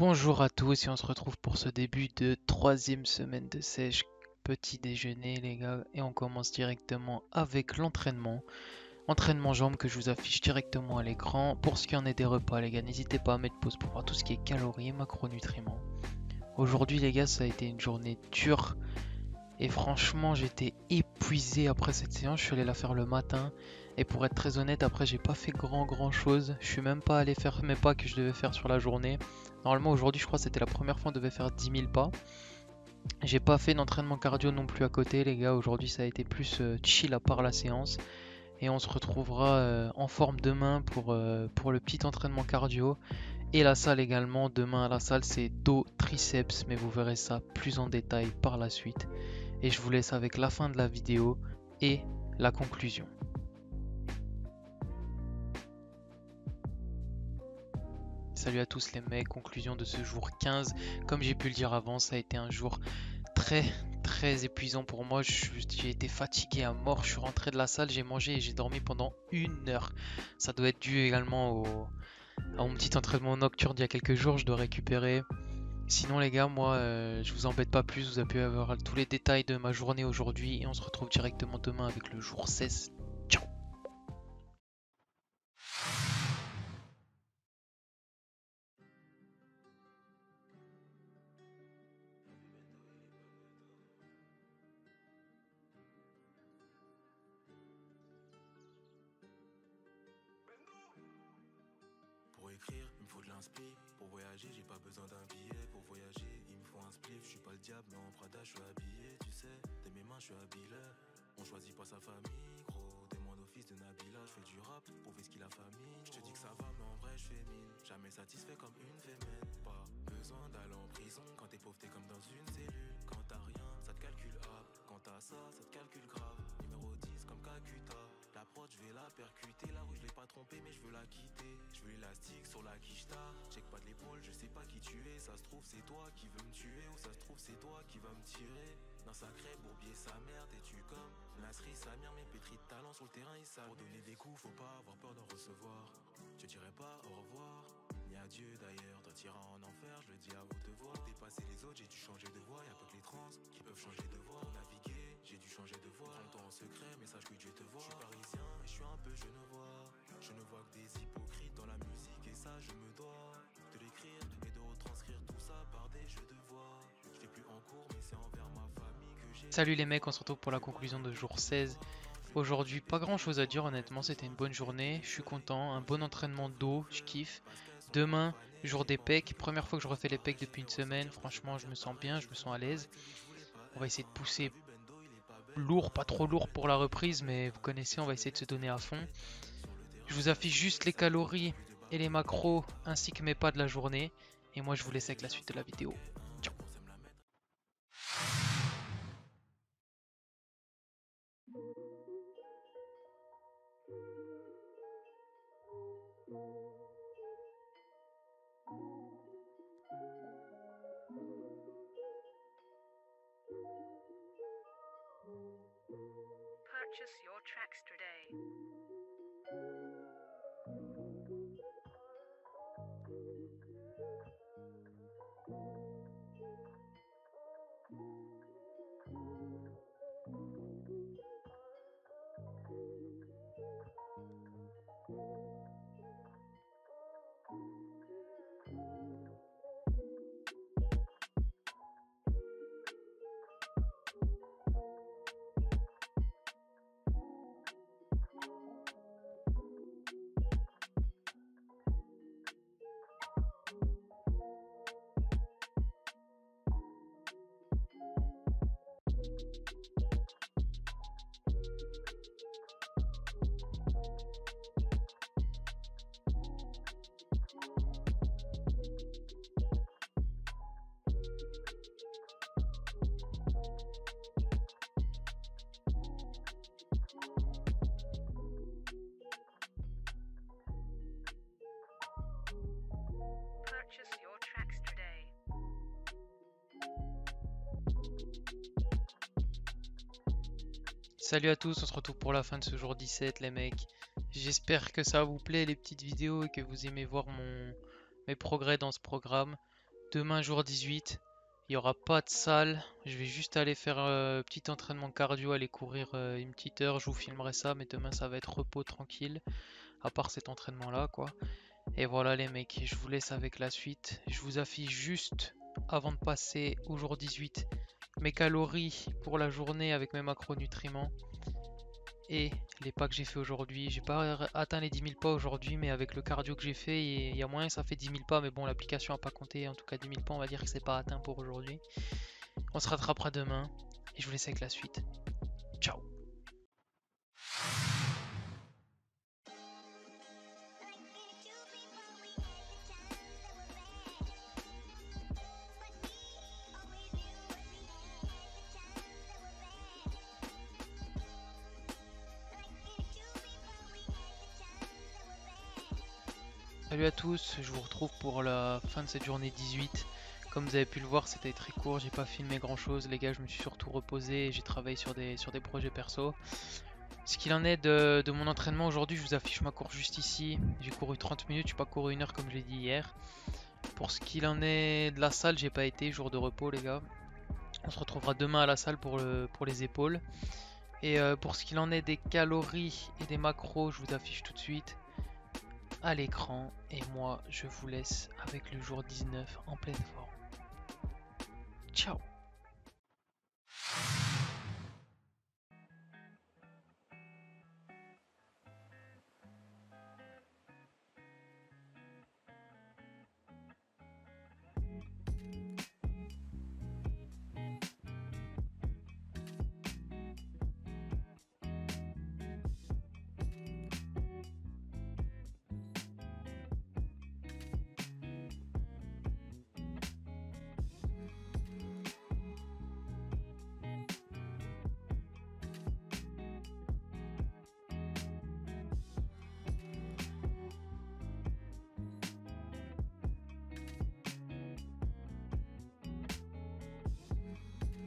Bonjour à tous et on se retrouve pour ce début de troisième semaine de sèche petit déjeuner les gars et on commence directement avec l'entraînement. Entraînement jambes que je vous affiche directement à l'écran. Pour ce qui en est des repas les gars, n'hésitez pas à mettre pause pour voir tout ce qui est calories et macronutriments. Aujourd'hui les gars ça a été une journée dure et franchement j'étais épuisé après cette séance. Je suis allé la faire le matin et pour être très honnête après j'ai pas fait grand chose. Je suis même pas allé faire mes pas que je devais faire sur la journée. Normalement aujourd'hui je crois que c'était la première fois on devait faire 10 000 pas. J'ai pas fait d'entraînement cardio non plus à côté les gars. Aujourd'hui ça a été plus chill à part la séance. Et on se retrouvera en forme demain pour le petit entraînement cardio. Et la salle également. Demain à la salle c'est dos, triceps. Mais vous verrez ça plus en détail par la suite. Et je vous laisse avec la fin de la vidéo et la conclusion. Salut à tous les mecs, conclusion de ce jour 15. Comme j'ai pu le dire avant, ça a été un jour très épuisant pour moi. J'ai été fatigué à mort. Je suis rentré de la salle, j'ai mangé et j'ai dormi pendant 1 heure. Ça doit être dû également à mon petit entraînement nocturne d'il y a quelques jours. Je dois récupérer. Sinon les gars, moi je vous embête pas plus. Vous avez pu avoir tous les détails de ma journée aujourd'hui. Et on se retrouve directement demain avec le jour 16. Ciao. Pour écrire, il me faut de l'inspi. Pour voyager, j'ai pas besoin d'un billet. Pour voyager, il me faut un spliff. Je suis pas le diable, mais en Prada, je suis habillé. Tu sais, de mes mains, je suis habillé. On choisit pas sa famille, gros. Demande au fils de Nabila. Je fais du rap, prouver ce qu'il a famille. Je te dis que ça va, mais en vrai, je fais mine. Jamais satisfait comme une fémène. Pas besoin d'aller en prison. Quand t'es pauvre, t'es comme dans une cellule. Quand t'as rien, ça te calcule up. Quand t'as ça te calcule grave. Numéro 10 comme Kakuta. La prod, je vais la percuter. La rue, je l'ai pas trompé, mais je veux la quitter. Je veux l'élastique sur la quicheta. Check pas de l'épaule, je sais pas qui tu es. Ça se trouve, c'est toi qui veux me tuer. Ou ça se trouve, c'est toi qui vas me tirer. Dans sacré bourbier, sa mère, t'es-tu comme Nasri, Samir, mais pétri de talent sur le terrain, il savent. Pour donner des coups, faut pas avoir peur d'en recevoir. Je dirais pas au revoir, ni adieu d'ailleurs. Toi t'iras en enfer, je le dis à haute voix. Dépasser les autres, j'ai dû changer de voix. Y'a pas que les trans qui peuvent changer de voix. Pour naviguer, j'ai dû changer de voix. Prends-toi en secret, mais sache que Dieu te voit. Je suis parisien et je suis un peu genevois. Je ne vois que des hypocrites dans la musique et ça je me dois de l'écrire et de retranscrire tout ça par des jeux de voix. Je fais plus en cours mais c'est envers ma famille que j'ai. Salut les mecs, on se retrouve pour la conclusion de jour 16. Aujourd'hui, pas grand chose à dire, honnêtement, c'était une bonne journée. Je suis content, un bon entraînement d'eau, je kiffe. Demain, jour des pecs, première fois que je refais les pecs depuis une semaine. Franchement, je me sens bien, je me sens à l'aise. On va essayer de pousser lourd, pas trop lourd pour la reprise, mais vous connaissez, on va essayer de se donner à fond. Je vous affiche juste les calories et les macros ainsi que mes pas de la journée. Et moi, je vous laisse avec la suite de la vidéo. Ciao. Purchase your tracks today. Purchase your tracks today. Salut à tous, on se retrouve pour la fin de ce jour 17 les mecs. J'espère que ça vous plaît les petites vidéos et que vous aimez voir mes progrès dans ce programme. Demain, jour 18, il n'y aura pas de salle. Je vais juste aller faire un petit entraînement cardio, aller courir une petite heure. Je vous filmerai ça, mais demain, ça va être repos tranquille. À part cet entraînement-là, quoi. Et voilà les mecs, je vous laisse avec la suite. Je vous affiche juste, avant de passer au jour 18, mes calories pour la journée avec mes macronutriments. Et les pas que j'ai fait aujourd'hui. J'ai pas atteint les 10 000 pas aujourd'hui, mais avec le cardio que j'ai fait, il y a moyen que ça fait 10 000 pas. Mais bon, l'application a pas compté. En tout cas, 10 000 pas, on va dire que c'est pas atteint pour aujourd'hui. On se rattrapera demain. Et je vous laisse avec la suite. Ciao. Salut à tous, je vous retrouve pour la fin de cette journée 18. Comme vous avez pu le voir, c'était très court, j'ai pas filmé grand chose les gars, je me suis surtout reposé et j'ai travaillé sur des projets perso. Ce qu'il en est de mon entraînement aujourd'hui, je vous affiche ma course juste ici. J'ai couru 30 minutes, j'ai pas couru 1 heure comme je l'ai dit hier. Pour ce qu'il en est de la salle, j'ai pas été, jour de repos les gars. On se retrouvera demain à la salle pour les épaules. Et pour ce qu'il en est des calories et des macros, je vous affiche tout de suite à l'écran. Et moi, je vous laisse avec le jour 19 en pleine forme. Ciao.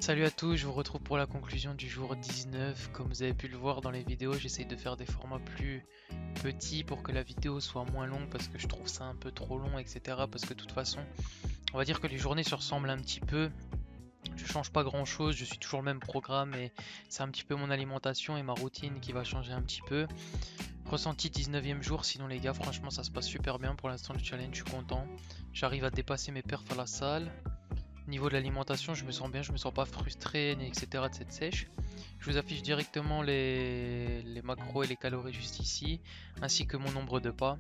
Salut à tous, je vous retrouve pour la conclusion du jour 19. Comme vous avez pu le voir dans les vidéos, j'essaye de faire des formats plus petits pour que la vidéo soit moins longue parce que je trouve ça un peu trop long, etc. Parce que de toute façon, on va dire que les journées se ressemblent un petit peu. Je change pas grand chose, je suis toujours le même programme et c'est un petit peu mon alimentation et ma routine qui va changer un petit peu. Ressenti 19e jour, sinon les gars, franchement ça se passe super bien pour l'instant le challenge, je suis content. J'arrive à dépasser mes perfs à la salle. Niveau de l'alimentation, je me sens bien, je me sens pas frustré, etc. de cette sèche. Je vous affiche directement les macros et les calories juste ici, ainsi que mon nombre de pas.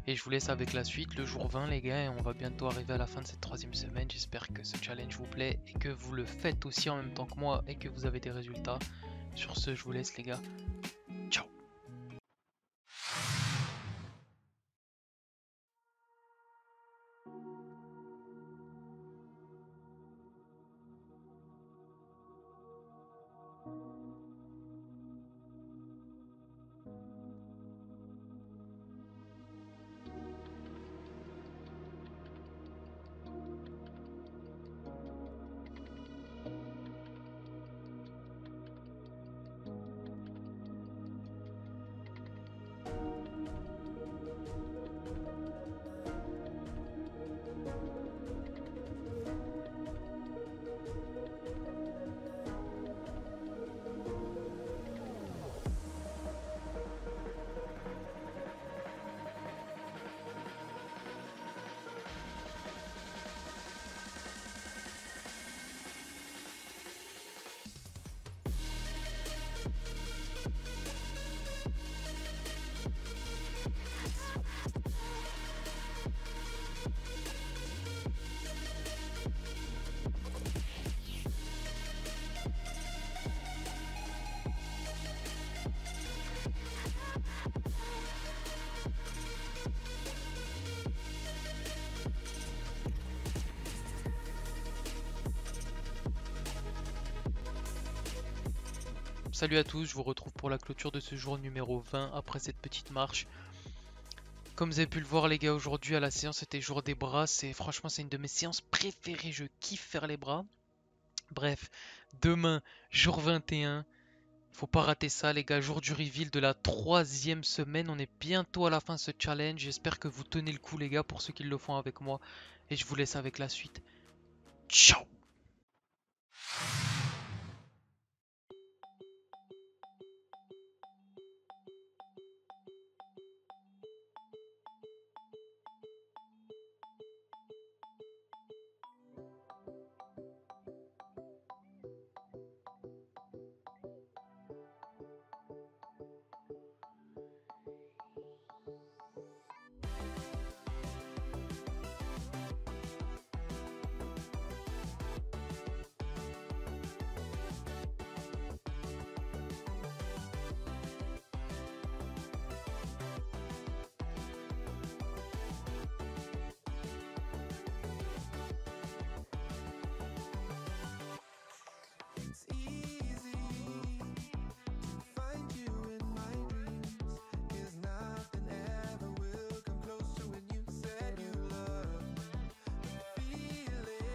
Et je vous laisse avec la suite, le jour 20 les gars, et on va bientôt arriver à la fin de cette 3e semaine. J'espère que ce challenge vous plaît et que vous le faites aussi en même temps que moi et que vous avez des résultats. Sur ce, je vous laisse les gars. Ciao. Salut à tous, je vous retrouve pour la clôture de ce jour numéro 20 après cette petite marche. Comme vous avez pu le voir les gars, aujourd'hui à la séance c'était jour des bras, franchement c'est une de mes séances préférées, je kiffe faire les bras. Bref, demain jour 21, faut pas rater ça les gars, jour du reveal de la 3e semaine, on est bientôt à la fin de ce challenge, j'espère que vous tenez le coup les gars pour ceux qui le font avec moi. Et je vous laisse avec la suite. Ciao! It's easy to find you in my dreams, 'cause nothing ever will come close to when you said you love the feeling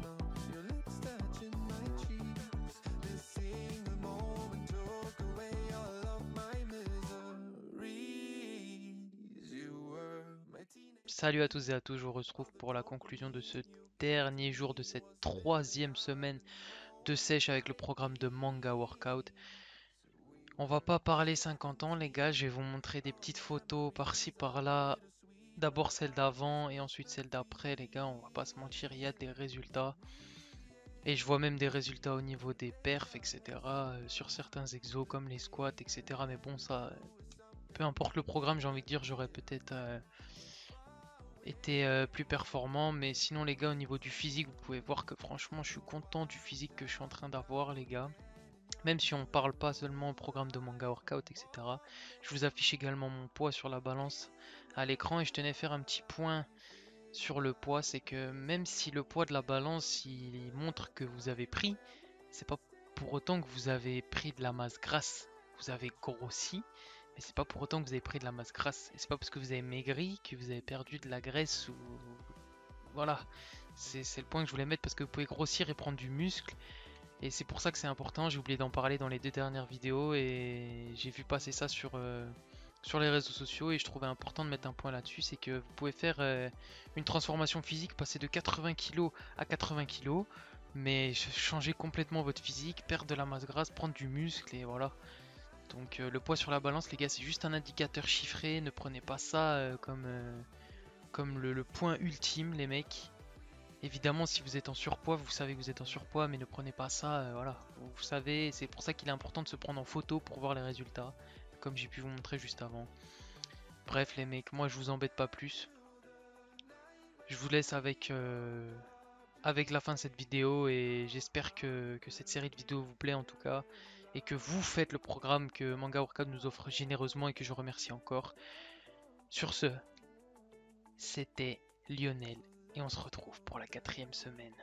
of your lips touching my cheeks. This single moment took away all of my miseries. You were my teenage. Salut à tous et à tous, je vous retrouve pour la conclusion de ce dernier jour de cette troisième semaine de sèche avec le programme de Manga Workout. On va pas parler 50 ans les gars, je vais vous montrer des petites photos par-ci par-là. D'abord celle d'avant et ensuite celle d'après les gars, on va pas se mentir, il y a des résultats. Et je vois même des résultats au niveau des perfs, etc. Sur certains exos comme les squats, etc. Mais bon ça, peu importe le programme, j'ai envie de dire, j'aurais peut-être été plus performant. Mais sinon les gars, au niveau du physique, vous pouvez voir que franchement je suis content du physique que je suis en train d'avoir les gars. Même si on parle pas seulement au programme de Manga Workout, etc. Je vous affiche également mon poids sur la balance à l'écran et je tenais à faire un petit point sur le poids. C'est que même si le poids de la balance il montre que vous avez pris, c'est pas pour autant que vous avez pris de la masse grasse. Vous avez grossi, mais c'est pas pour autant que vous avez pris de la masse grasse. Et c'est pas parce que vous avez maigri que vous avez perdu de la graisse ou voilà. C'est le point que je voulais mettre parce que vous pouvez grossir et prendre du muscle. Et c'est pour ça que c'est important, j'ai oublié d'en parler dans les 2 dernières vidéos et j'ai vu passer ça sur les réseaux sociaux et je trouvais important de mettre un point là-dessus, c'est que vous pouvez faire une transformation physique, passer de 80 kg à 80 kg, mais changer complètement votre physique, perdre de la masse grasse, prendre du muscle et voilà. Donc le poids sur la balance les gars c'est juste un indicateur chiffré, ne prenez pas ça comme le point ultime les mecs. Évidemment, si vous êtes en surpoids, vous savez que vous êtes en surpoids, mais ne prenez pas ça, voilà. Vous savez, c'est pour ça qu'il est important de se prendre en photo pour voir les résultats, comme j'ai pu vous montrer juste avant. Bref, les mecs, moi je vous embête pas plus. Je vous laisse avec la fin de cette vidéo et j'espère que cette série de vidéos vous plaît en tout cas. Et que vous faites le programme que Manga Workout nous offre généreusement et que je remercie encore. Sur ce, c'était Lionel et on se retrouve pour la 4e semaine.